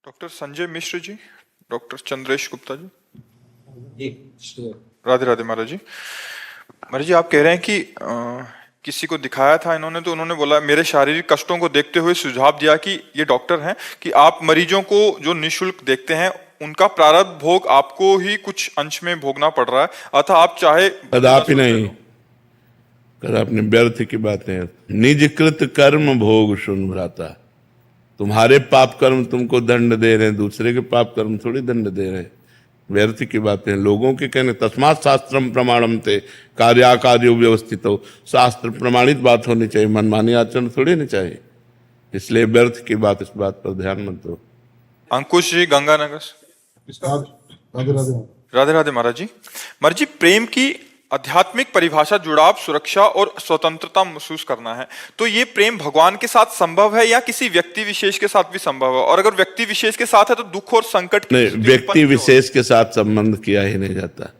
Doctor Sanjay Mishra ji, doctor Chandresh Gupta ji. जी राधे राधे महाराज जी। महाराज जी, आप कह रहे हैं कि किसी को दिखाया था इन्होंने, तो उन्होंने बोला, मेरे शारीरिक कष्टों को देखते हुए सुझाव दिया कि ये डॉक्टर हैं, कि आप मरीजों को जो निःशुल्क देखते हैं उनका प्रारब्ध भोग आपको ही कुछ अंश में भोगना पड़ रहा है, अतः आप चाहे कदापि नहीं, कदापि व्यर्थ की बातें। निजकृत कर्म भोग सुन भ्राता। तुम्हारे पाप कर्म तुमको दंड दे रहे हैं, दूसरे के पाप कर्म थोड़ी दंड दे रहे हैं। व्यर्थ की बातें लोगों के कहने। तस्मात् शास्त्रम प्रमाणम थे कार्याकार्यो व्यवस्थित हो। शास्त्र प्रमाणित बात होनी चाहिए, मनमानी आचरण थोड़ी नहीं चाहिए। इसलिए व्यर्थ की बात, इस बात पर ध्यान मत दो। अंकुश जी, गंगानगर। राधे राधे। राधे राधे महाराज जी। महाराज जी, प्रेम की आध्यात्मिक परिभाषा जुड़ाव, सुरक्षा और स्वतंत्रता महसूस करना है, तो ये प्रेम भगवान के साथ संभव है या किसी व्यक्ति विशेष के साथ भी संभव है? और अगर व्यक्ति विशेष के साथ है तो दुख और संकट नहीं, व्यक्ति विशेष के साथ संबंध किया ही नहीं जाता,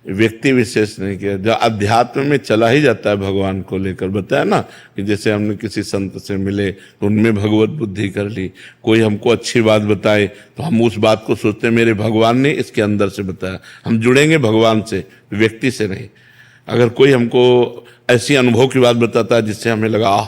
व्यक्ति विशेष नहीं किया। जो अध्यात्म में चला ही जाता है भगवान को लेकर। बताया ना कि जैसे हमने किसी संत से मिले तो उनमें भगवत बुद्धि कर ली, कोई हमको अच्छी बात बताए तो हम उस बात को सोचते हैं मेरे भगवान ने इसके अंदर से बताया। हम जुड़ेंगे भगवान से, व्यक्ति से नहीं। अगर कोई हमको ऐसी अनुभव की बात बताता है जिससे हमें लगा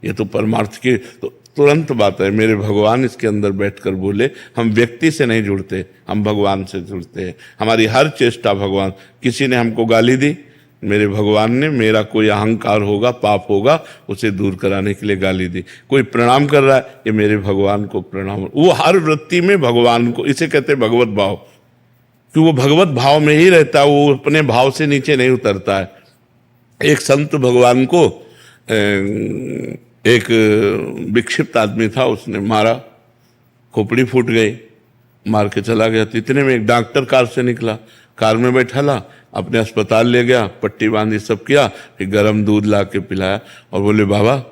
ये तो परमार्थ की, तो तुरंत बात है मेरे भगवान इसके अंदर बैठकर बोले। हम व्यक्ति से नहीं जुड़ते, हम भगवान से जुड़ते हैं। हमारी हर चेष्टा भगवान। किसी ने हमको गाली दी, मेरे भगवान ने, मेरा कोई अहंकार होगा, पाप होगा, उसे दूर कराने के लिए गाली दी। कोई प्रणाम कर रहा है, ये मेरे भगवान को प्रणाम। वो हर वृत्ति में भगवान को, इसे कहते हैं भगवत भाव, कि वो भगवत भाव में ही रहता है, वो अपने भाव से नीचे नहीं उतरता है। एक संत भगवान को, एक विक्षिप्त आदमी था, उसने मारा, खोपड़ी फूट गई, मार के चला गया। तो इतने में एक डॉक्टर कार से निकला, कार में बैठा ला, अपने अस्पताल ले गया, पट्टी बांधी, सब किया, फिर गर्म दूध ला के पिलाया और बोले, बाबा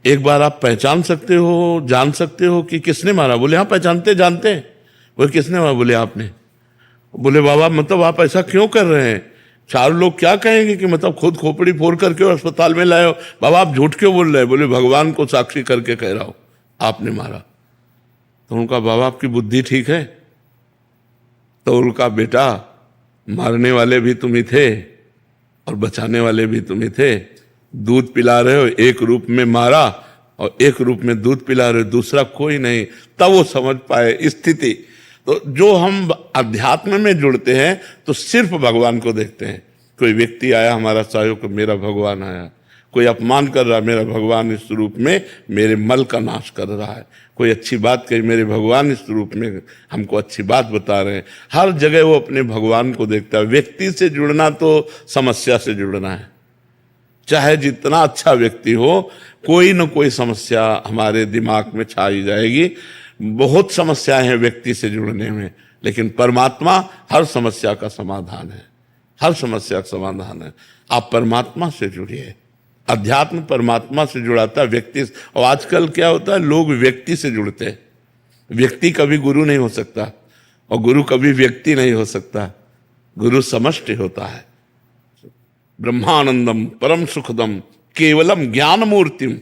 एक बार आप पहचान सकते हो, जान सकते हो कि किसने मारा? बोले हाँ पहचानते जानते हैं। बोले किसने मारा? बोले आपने। बोले बाबा मतलब आप ऐसा क्यों कर रहे हैं? चार लोग क्या कहेंगे कि मतलब खुद खोपड़ी फोड़ करके और अस्पताल में लाए हो। बाबा आप झूठ क्यों बोल रहे हैं? बोले भगवान को साक्षी करके कह रहा हूं आपने मारा। तो उनका बाबा आपकी बुद्धि ठीक है? तो उनका बेटा मारने वाले भी तुम ही थे और बचाने वाले भी तुम ही थे। दूध पिला रहे हो, एक रूप में मारा और एक रूप में दूध पिला रहे हो, दूसरा कोई नहीं। तब वो समझ पाए स्थिति। तो जो हम अध्यात्म में जुड़ते हैं तो सिर्फ भगवान को देखते हैं। कोई व्यक्ति आया हमारा सहयोग, मेरा भगवान आया। कोई अपमान कर रहा है, मेरा भगवान इस रूप में मेरे मल का नाश कर रहा है। कोई अच्छी बात कही, मेरे भगवान इस रूप में हमको अच्छी बात बता रहे हैं। हर जगह वो अपने भगवान को देखता है। व्यक्ति से जुड़ना तो समस्या से जुड़ना है। चाहे जितना अच्छा व्यक्ति हो, कोई न कोई समस्या हमारे दिमाग में छाई जाएगी। बहुत समस्याएं हैं व्यक्ति से जुड़ने में, लेकिन परमात्मा हर समस्या का समाधान है। हर समस्या का समाधान है। आप परमात्मा से जुड़िए। अध्यात्म परमात्मा से जुड़ाता है, व्यक्ति। और आजकल क्या होता है, लोग व्यक्ति से जुड़ते हैं। व्यक्ति कभी गुरु नहीं हो सकता और गुरु कभी व्यक्ति नहीं हो सकता। गुरु समष्टि होता है। ब्रह्मानंदम परम सुखदम केवलम ज्ञान मूर्तिम,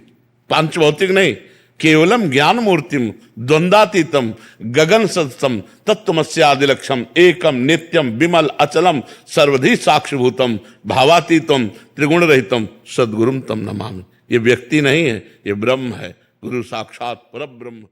पांचभौतिक नहीं, केवलम ज्ञान मूर्तिम द्वंद्वातीतम गगन सदसम तत्वमस्यादिलक्षम एकम नित्यम विमल अचलम सर्वधि साक्षिभूतम भावातीतम त्रिगुण रहितम सद्गुरुम तम नमामि। ये व्यक्ति नहीं है, ये ब्रह्म है। गुरु साक्षात परब्रह्म।